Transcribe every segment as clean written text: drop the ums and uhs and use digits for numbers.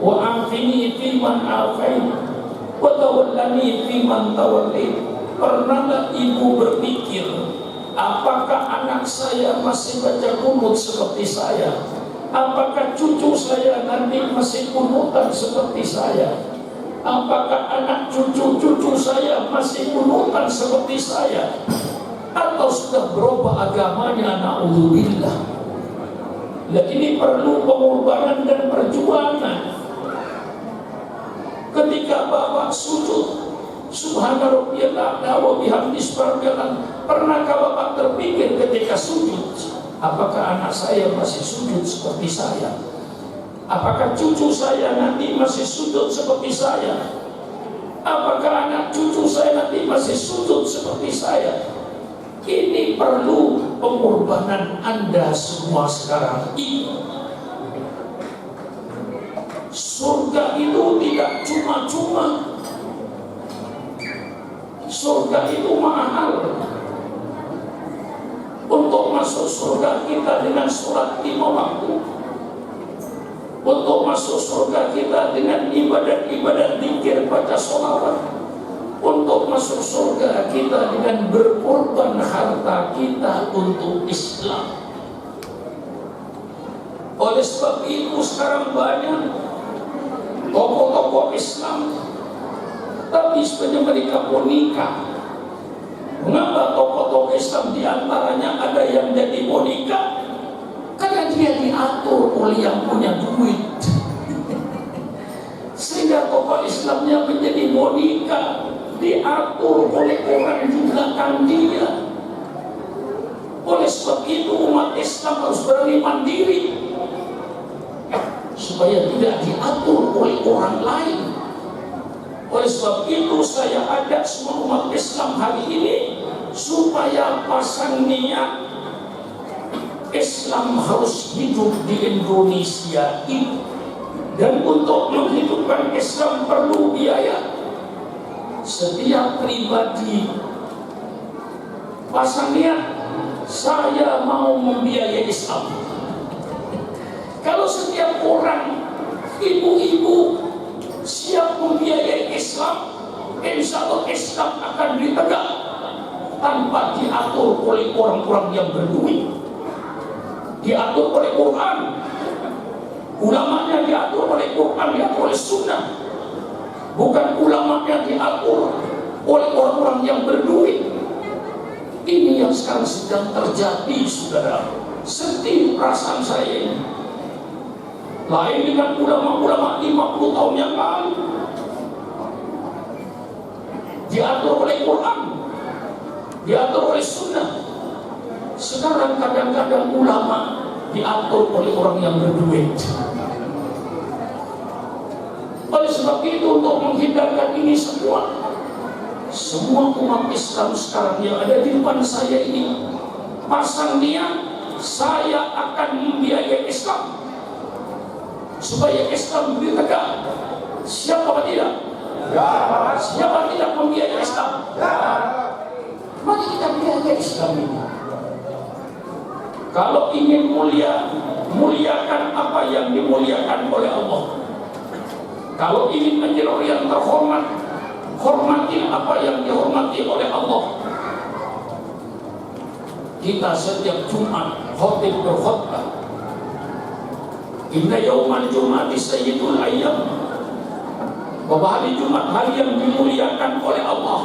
wa afini fi man afait, wa tawallani fi man tawallait. Pernah ibu berpikir, apakah anak saya masih baca kunut seperti saya? Apakah cucu saya nanti masih kunutan seperti saya? Apakah anak cucu saya masih kunutan seperti saya? Atau sudah berubah agamanya? Na'udzubillah. Nah, ini perlu pengorbanan dan perjuangan. Ketika Bapak sujud, Subhana rabbiyal a'la wa bihamdihi subhanallah, pernahkah Bapak terpikir ketika sujud, apakah anak saya masih sujud seperti saya? Apakah cucu saya nanti masih sujud seperti saya? Apakah anak cucu saya nanti masih sujud seperti saya? Ini perlu pengorbanan Anda semua sekarang ini. Surga itu tidak cuma-cuma. Surga itu mahal. Untuk masuk surga kita dengan sholat 5 waktu. Untuk masuk surga kita dengan ibadat-ibadat zikir, baca sholawat. Untuk masuk surga kita dengan berkorban harta kita untuk Islam. Oleh sebab itu sekarang banyak tokoh-tokoh Islam, tapi sebenarnya mereka pun nikah. Mengapa tokoh-tokoh Islam diantaranya ada yang jadi bonika? Karena dia diatur oleh yang punya duit. Sehingga tokoh Islamnya menjadi bonika, diatur oleh orang di belakang dia. Oleh sebab itu umat Islam harus berani mandiri, supaya tidak diatur oleh orang lain. Oleh sebab itu saya ajak semua umat Islam hari ini supaya pasang niat Islam harus hidup di Indonesia ini. Dan untuk menghidupkan Islam perlu biaya. Setiap pribadi pasang niat, saya mau membiayai Islam. Kalau setiap orang, ibu-ibu siap membiayai Islam, insya Allah Islam akan ditegak tanpa diatur oleh orang-orang yang berduit. Diatur oleh Quran, ulamanya diatur oleh Quran, diatur oleh Sunnah. Bukan ulamanya diatur oleh orang-orang yang berduit. Ini yang sekarang sedang terjadi, saudara. Sedih perasaan saya ini. Lain dengan ulama-ulama 50 tahun yang lalu, diatur oleh Quran, diatur oleh Sunnah. Sekarang kadang-kadang ulama diatur oleh orang yang berduit. Oleh sebab itu, untuk menghindarkan ini semua umat Islam sekarang yang ada di depan saya ini pasang niat, saya akan membiayai Islam supaya Islam lebih tegak. Siapa tidak? Ya. Siapa tidak membiayai Islam? Ya. Mari kita biayai Islam ini. Kalau ingin mulia, muliakan apa yang dimuliakan oleh Allah. Kalau ingin menjadi orang yang terhormat, hormati apa yang dihormati oleh Allah. Kita setiap Jumat khotib berkhutbah, inna yaumal jum'ati sayyidul ayyam, bahwa hari Jumat hari yang dimuliakan oleh Allah.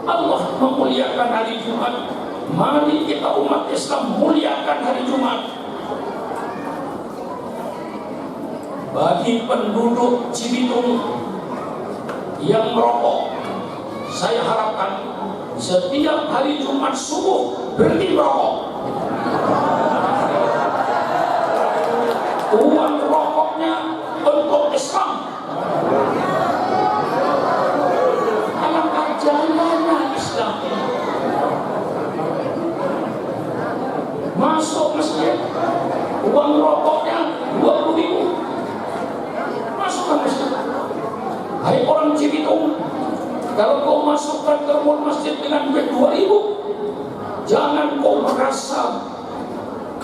Allah memuliakan hari Jumat. Mari kita umat Islam muliakan hari Jumat. Bagi penduduk Cibitung yang merokok, saya harapkan setiap hari Jumat subuh berhenti merokok. Uang rokoknya untuk Islam. Alangkah jalannya Islam ini. Masuk masjid, uang rokoknya 20.000. Masuk ke masjid. Hai orang Cibitung, kalau kau masukkan ke rumah masjid dengan duit 2.000, jangan kau merasa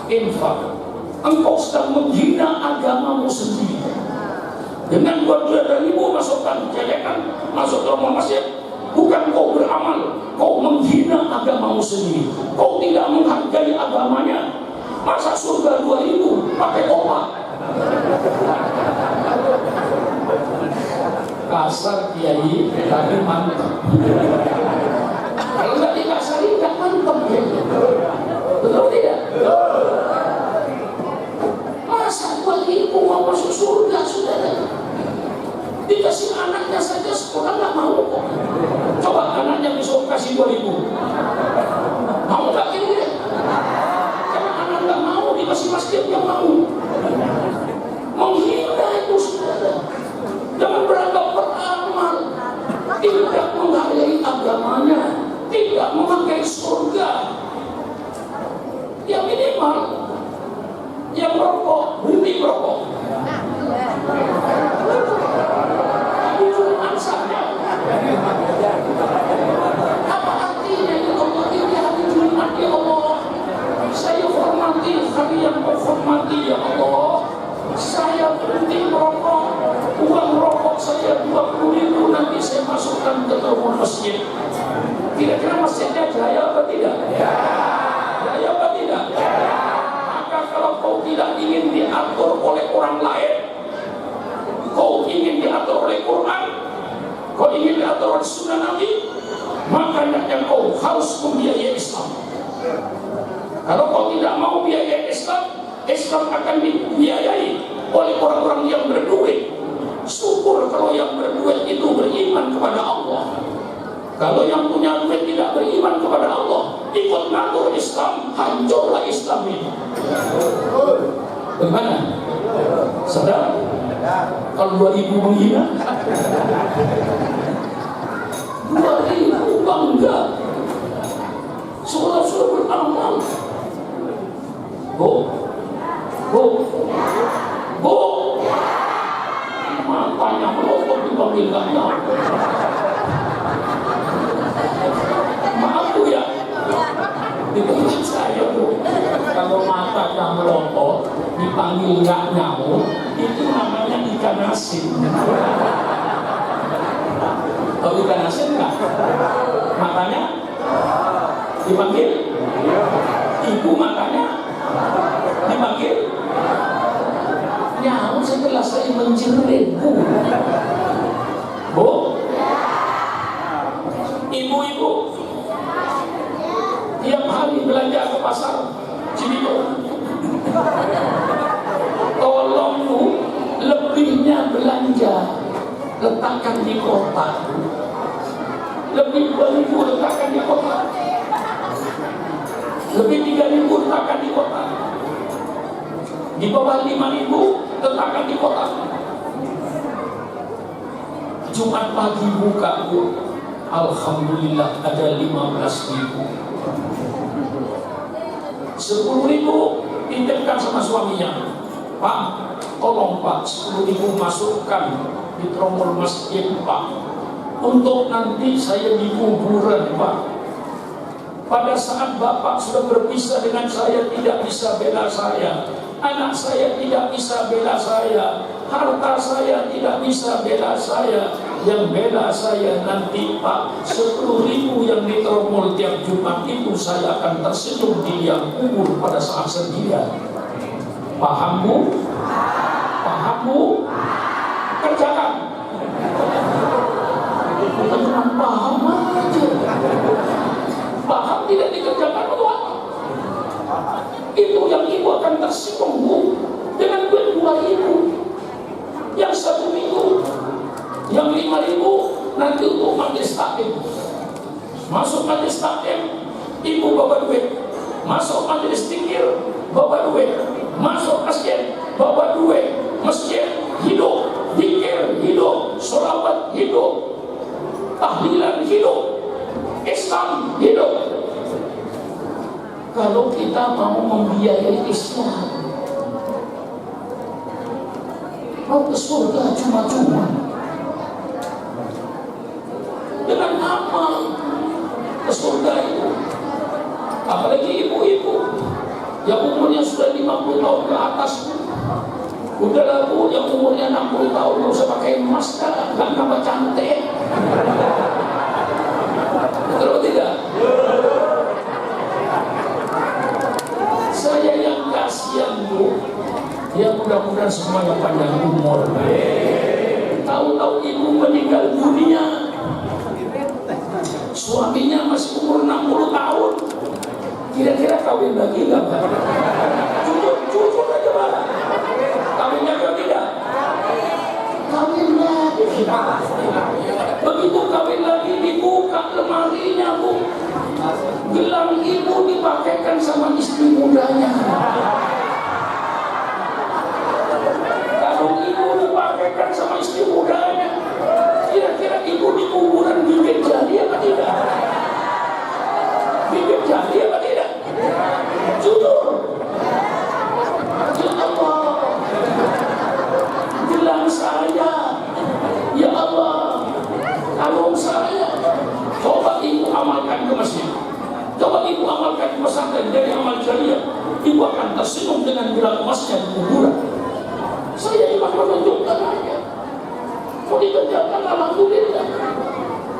infak. Engkau sedang menghina agamamu sendiri. Dengan 2.000 masukkan celengan masuk ke rumah masjid, bukan kau beramal, kau menghina agamamu sendiri, kau tidak menghargai agamanya. Masa surga 2.000 pakai opak? Kasar kiai, tapi mantap. Kalau nggak dikasari nggak mantap ya. Betul tidak? Masa 2.000 mau masuk surga, saudara? Dikasih anaknya saja sekolah nggak mau kok. Coba anaknya besok kasih 2.000, mau nggak kira? Karena anak nggak mau, dikasih masjid yang mau. Menghina itu, saudara. Jangan beranggap beramal, tidak menghargai agamanya, tidak memakai surga. Yang minimal, yang merokok berhenti merokok. Apa artinya ya Allah, ini hari Jumat ya Allah, saya hormati hari yang kau hormati ya Allah, saya berhenti merokok, uang rokok saya 20.000 nanti saya masukkan ke dalam masjid. Kira-kira masjidnya jaya apa tidak? Jaya apa tidak? Maka kalau kau tidak ingin diatur oleh orang lain, kau ingin diatur oleh Quran, kau ingin diatur oleh sunnah Nabi, makanya yang kau harus membiayai Islam. Kalau kau tidak mau biayai Islam, Islam akan dibiayai oleh orang-orang yang berduit. Syukur kalau yang berduit itu beriman kepada Allah. Kalau yang punya duit tidak beriman kepada Allah, ikut ngatur Islam, hancurlah Islam ini. Bagaimana? Saudara? Kalau 2.000 menghina, 2.000 bangga, sudah beramal. Bu, matanya melotot dipanggil nggak nyawa. Maaf Bu ya, di tempat saya Bu, kalau matanya melotot dipanggil nggak nyawa, itu namanya ikan asin. Tahu ikan asin nggak? Matanya dipanggil, ibu matanya dipanggil nyawa. Setelah saya menjerit Bu, ibu-ibu tiap hari belanja ke pasar Cibinong, tolong Bu, lebihnya belanja letakkan di kotak, lebih 2.000 letakkan di kotak, lebih 3.000 letakkan di kotak, di bawah 5.000 letakkan di kotak. Jumat pagi buka Bu, alhamdulillah ada 15.000. 10.000 titipkan sama suaminya, Pak, tolong Pak, 10.000 masukkan di tromol masjid Pak, untuk nanti saya di kuburan Pak. Pada saat Bapak sudah berpisah dengan saya, tidak bisa bela saya, anak saya tidak bisa bela saya, harta saya tidak bisa bela saya. Yang bela saya nanti Pak, 10.000 yang diteromol tiap Jumat itu saya akan tersenyum di liang kubur pada saat sendirian. Paham Bu? Paham Bu? Kerjakan. Bukan cuma paham aja. Paham tidak dikerjakan untuk apa? Itu yang ibu akan tersinggung Bu, dengan duit 2.000 yang 1 minggu, yang 5.000 nanti untuk majelis taklim. Masuk majelis taklim, ibu bawa duit. Masuk majelis zikir, bawa duit. Masuk masjid, bawa duit. Masjid hidup, zikir hidup, sholawat hidup, tahlilan hidup, Islam hidup. Kalau kita mau membiayai Islam, mau ke surga cuma-cuma dengan amal ke surga itu. Apalagi ibu-ibu yang umurnya sudah 50 tahun ke atas, udah Bu yang umurnya 60 tahun nggak usah pakai emas, nggak nambah cantik. Betul atau tidak? Saya yang kasihan Bu, ya mudah-mudahan semuanya panjang umur. Tahu-tahu ibu meninggal dunia, suaminya masih umur 60 tahun. Kira-kira kawin lagi nggak? Jujur aja Pak. Kawin lagi atau tidak? Kawin lagi. Begitu kawin lagi dibuka lemarinya Bu, gelang ibu dipakaikan sama istri mudanya. Kalung ibu dipakaikan sama istri mudanya. Kira-kira ibu di kuburan bibit jadi apa tidak? Bibit jadi apa tidak? Jujur. Ya Allah, gelang saya, ya Allah, kalung saya. Coba ibu amalkan ke masjid, coba ibu amalkan ke pesantren, dari amal jariah. Ibu akan tersenyum dengan gelang emasnya di kuburan. Saya cuma menunjukkan aja. Mau dikerjakan alhamdulillah.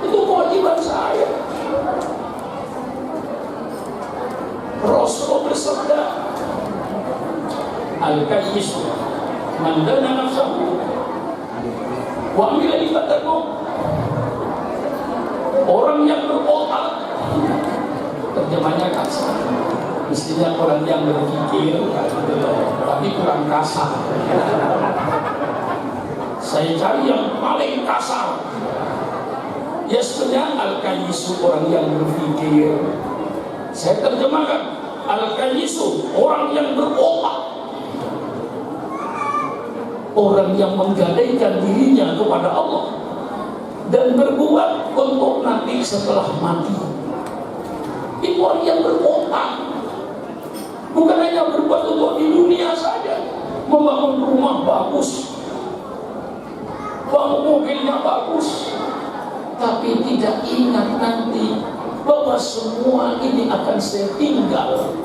Itu kewajiban saya. Rasulullah bersabda, Al-Qayyis man dana nafsahu wa amila ibadahu. Orang yang berotak, terjemahnya kasar, mestinya orang yang berpikir, tapi kurang kasar. Saya cari yang paling kasar. Ya sebenarnya Al-Qayyisu orang yang berpikir. Saya terjemahkan, Al-Qayyisu orang yang berotak, orang yang menggadaikan dirinya kepada Allah dan berbuat untuk nanti setelah mati. Itu orang yang berotak, bukan hanya berbuat untuk di dunia saja, membangun rumah bagus, bangun mobilnya bagus, tapi tidak ingat nanti bahwa semua ini akan saya tinggal.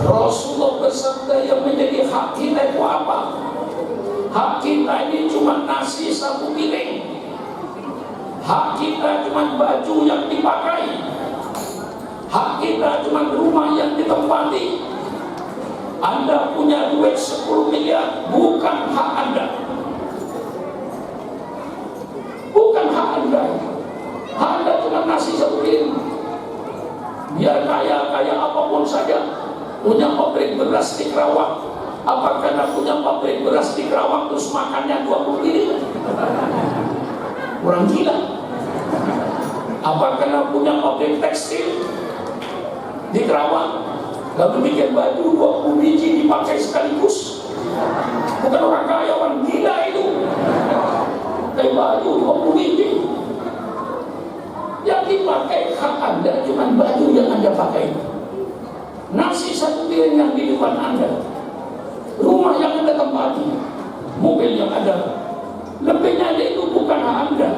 Rasulullah bersabda, yang menjadi hak kita itu apa? Hak kita ini cuma nasi satu piring. Hak kita cuma baju yang dipakai. Hak kita cuma rumah yang ditempati. Anda punya duit 10 miliar, bukan hak Anda. Bukan hak Anda. Hak Anda cuma nasi satu piring. Biar kaya apapun saja, punya pabrik beras di Kerawang. Apa karena punya pabrik beras di Kerawang terus makannya 20 piring? Orang gila. Apa karena punya pabrik tekstil di Kerawang lalu bikin baju 20 biji dipakai sekaligus? Bukan orang kaya, orang gila itu. Kayak baju 20 biji. Yang dipakai hak Anda cuma baju yang Anda pakai. Nasi satu piring yang di depan Anda, rumah yang Anda tempati, mobil yang Anda, lebihnya itu bukan hak Anda.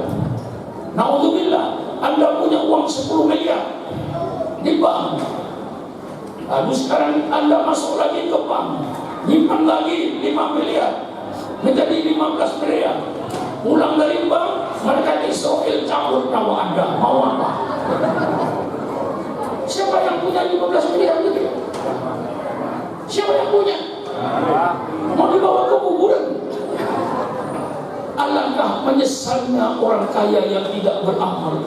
Naudzubillah, Anda punya uang 10 miliar di bank, lalu sekarang Anda masuk lagi ke bank, nyimpan lagi 5 miliar menjadi 15 miliar, pulang dari bank, mereka Israel cabut nyawa Anda. Mau apa? Siapa yang punya 15 miliar itu? Siapa yang punya? Mau dibawa ke kuburan. Alangkah menyesalnya orang kaya yang tidak beramal.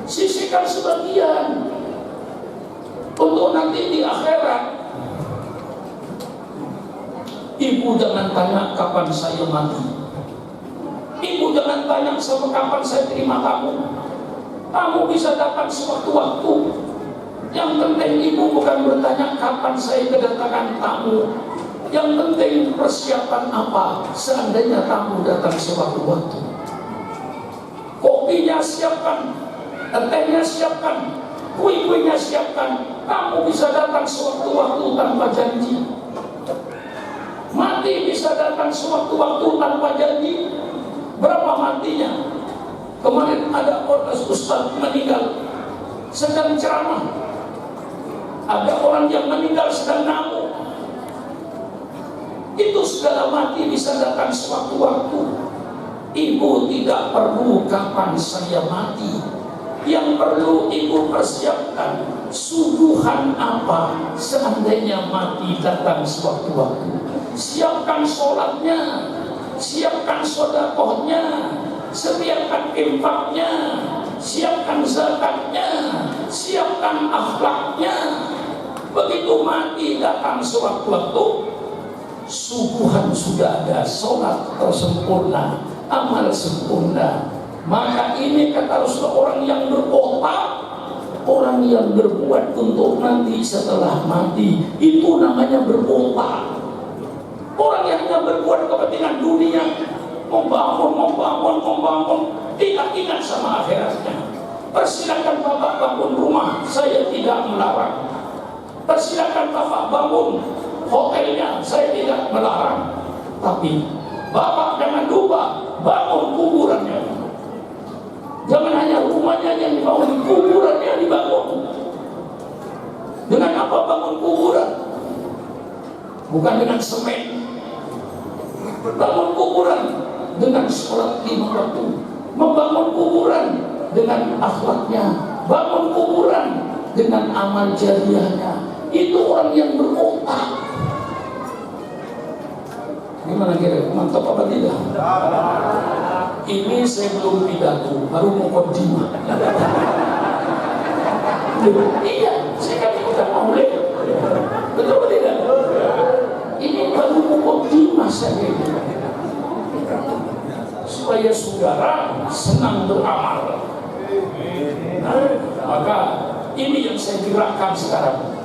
Sisihkan sebagian untuk nanti di akhirat. Ibu jangan tanya kapan saya mati. Ibu jangan tanya sama kapan saya terima kamu. Kamu bisa datang sewaktu-waktu. Yang penting ibu bukan bertanya kapan saya kedatangan tamu. Yang penting persiapan apa seandainya tamu datang sewaktu-waktu. Kopinya siapkan, tehnya siapkan, kue-kuenya siapkan. Kamu bisa datang sewaktu-waktu tanpa janji. Mati bisa datang sewaktu-waktu tanpa janji. Berapa matinya? Kemarin ada orang ustaz meninggal sedang ceramah. Ada orang yang meninggal sedang ngamuk. Itu segala mati bisa datang sewaktu-waktu. Ibu tidak perlu kapan saya mati. Yang perlu ibu persiapkan, suguhan apa seandainya mati datang sewaktu-waktu. Siapkan sholatnya, siapkan sedekahnya, sediakan infaknya, siapkan zakatnya, siapkan akhlaknya. Begitu mati datang sewaktu-waktu, suguhan sudah ada, sholat tersempurna, amal sempurna. Maka ini kata Rasulullah, orang yang berotak, orang yang berbuat untuk nanti setelah mati, itu namanya berotak. Orang yang hanya berbuat kepentingan dunia, membangun, tidak ingat sama akhiratnya. Persilakan Bapak bangun rumah, saya tidak melarang. Persilakan Bapak bangun hotelnya, saya tidak melarang. Tapi Bapak jangan lupa bangun kuburannya. Jangan hanya rumahnya yang dibangun, kuburannya dibangun. Dengan apa bangun kuburan? Bukan dengan semen. Bangun kuburan dengan sholat 5 waktu. Membangun kuburan dengan akhlaknya. Bangun kuburan dengan amal jariahnya. Itu orang yang berotak. Gimana kira-kira? Mantap apa tidak? Ini saya belum pidato, baru mukaddimah. Iya, saya kan udah maulid. Betul tidak? Ini baru mukaddimah saya. Supaya saudara senang beramal. Nah, maka ini yang saya gerakkan sekarang.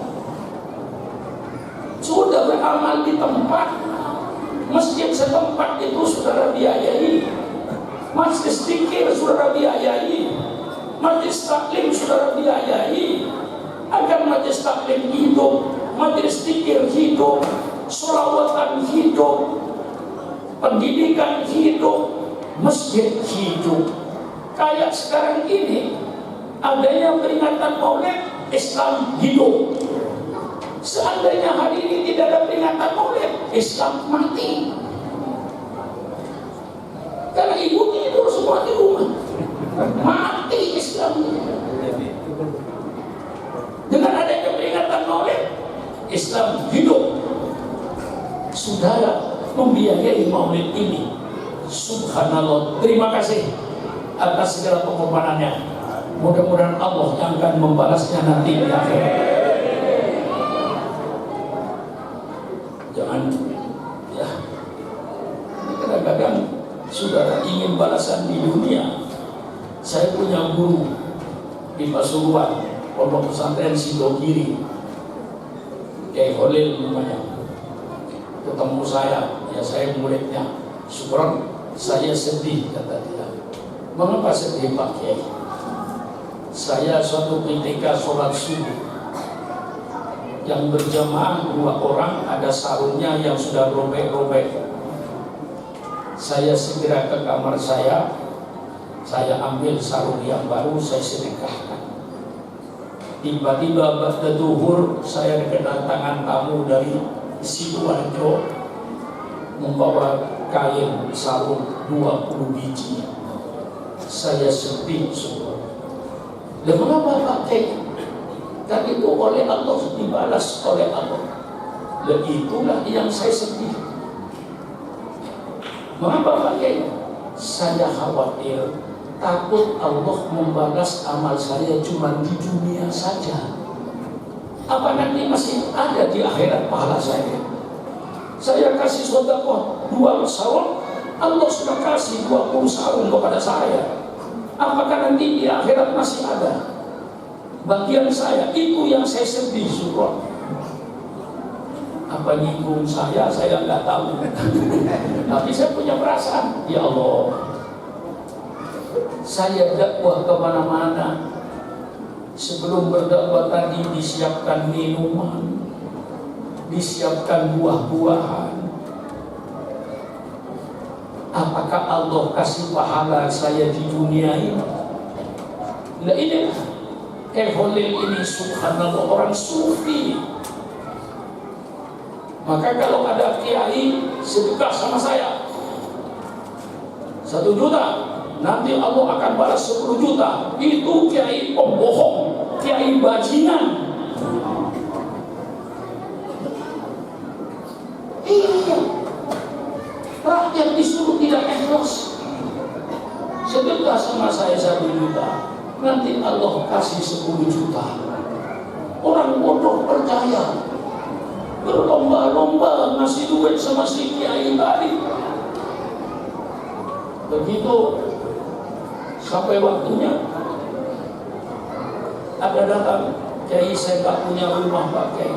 Sudah beramal di tempat masjid setempat itu saudara biayai. Majlis zikir saudara biayai, majlis taklim saudara biayai, agar majlis taklim hidup, majlis zikir hidup, sholawatan hidup, pendidikan hidup, masjid hidup. Kayak sekarang ini adanya peringatan Maulid, Islam hidup. Seandainya hari ini tidak ada peringatan Maulid, Islam mati. Karena ibu tidur semua di rumah, mati Islam. Dengan adanya peringatan Maulid, Islam hidup. Saudara membiayai Maulid ini, subhanallah. Terima kasih atas segala pengorbanannya. Mudah-mudahan Allah yang akan membalasnya nanti di akhirat. Jangan, ya, ini kadang-kadang saudara ingin balasan di dunia. Saya punya guru di Pasuruan, pondok pesantren Sidogiri, Kiai Khalil namanya. Ketemu saya, ya saya muridnya. Syukur, saya sedih, kata dia. Mengapa sedih Pak Kiai? Saya suatu ketika sholat subuh, yang berjamaah 2 orang, ada sarungnya yang sudah robek-robek. Saya segera ke kamar saya ambil sarung yang baru, saya sedekahkan. Tiba-tiba ba'da zuhur saya kedatangan tamu dari Sidoarjo membawa kain sarung 20 biji. Saya sedih semua. Dan mengapa Pak Kiai? Dan itu oleh Allah, dibalas oleh Allah. Dan itulah yang saya sedih. Mengapa Pak Kiai? Saya khawatir, takut Allah membalas amal saya cuma di dunia saja. Apa nanti masih ada di akhirat pahala saya? Saya kasih sedekah 2 sarung, Allah sudah kasih 20 sarung kepada saya. Apakah nanti di akhirat masih ada bagian saya? Itu yang saya sedih, syukur. Apa nyinggung saya nggak tahu. Tapi saya punya perasaan, ya Allah, saya dakwah kemana-mana. Sebelum berdakwah tadi disiapkan minuman, disiapkan buah-buahan. Apakah Allah kasih pahala saya di dunia ini? Nah ini Khalil ini subhanallah, orang sufi. Maka kalau ada kiai sedekah sama saya 1 juta, nanti Allah akan balas 10 juta. Itu kiai pembohong, kiai bajingan. Iya, rakyat disuruh tidak ikhlas. Sedekah sama saya 1 juta, nanti Allah kasih 10 juta. Orang bodoh percaya, berlomba-lomba ngasih duit sama si kiai tadi. Begitu sampai waktunya, ada datang, kiai saya tak punya rumah Pak Kiai.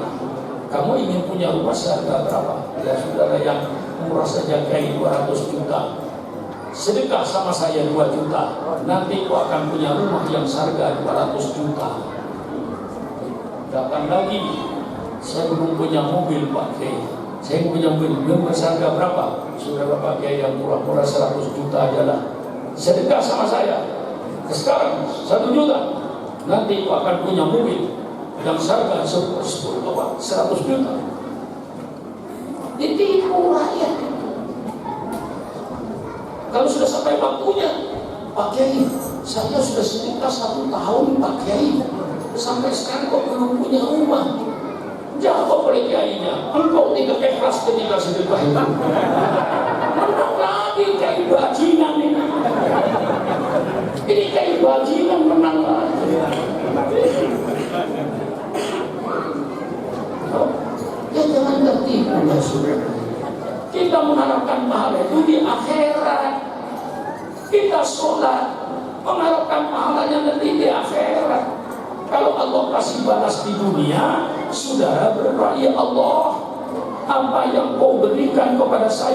Kamu ingin punya rumah seharga berapa? Ya saudara, yang murah saja kiai 200 juta. Sedekah sama saya 2 juta, nanti kau akan punya rumah yang seharga 200 juta. Datang lagi, saya belum punya mobil Pak Kiai. Saya punya mobil berharga berapa? Saudara Pak Kiai, yang murah-murah 100 juta aja lah. Sedekah sama saya. Sekarang 1 juta, nanti kau akan punya mobil yang seharga 100 juta. Ditipu rakyat. Kalau sudah sampai waktunya, Pak Kiai, saya sudah sedekah 1 tahun Pak Kiai, sampai sekarang kok belum punya rumah. Jawab oleh kiainya, engkau tidak ikhlas ketika sedekah itu. Menang lagi kiai bajingan ini. Ini kiai bajingan menang lagi. Ya jangan tertipu ya saudara. Kita mengharapkan pahala itu di akhirat. Kita sholat mengharapkan pahalanya nanti di akhirat. Kalau Allah kasih balas di dunia, saudara berdoa, ya Allah, apa yang kau berikan kepada saya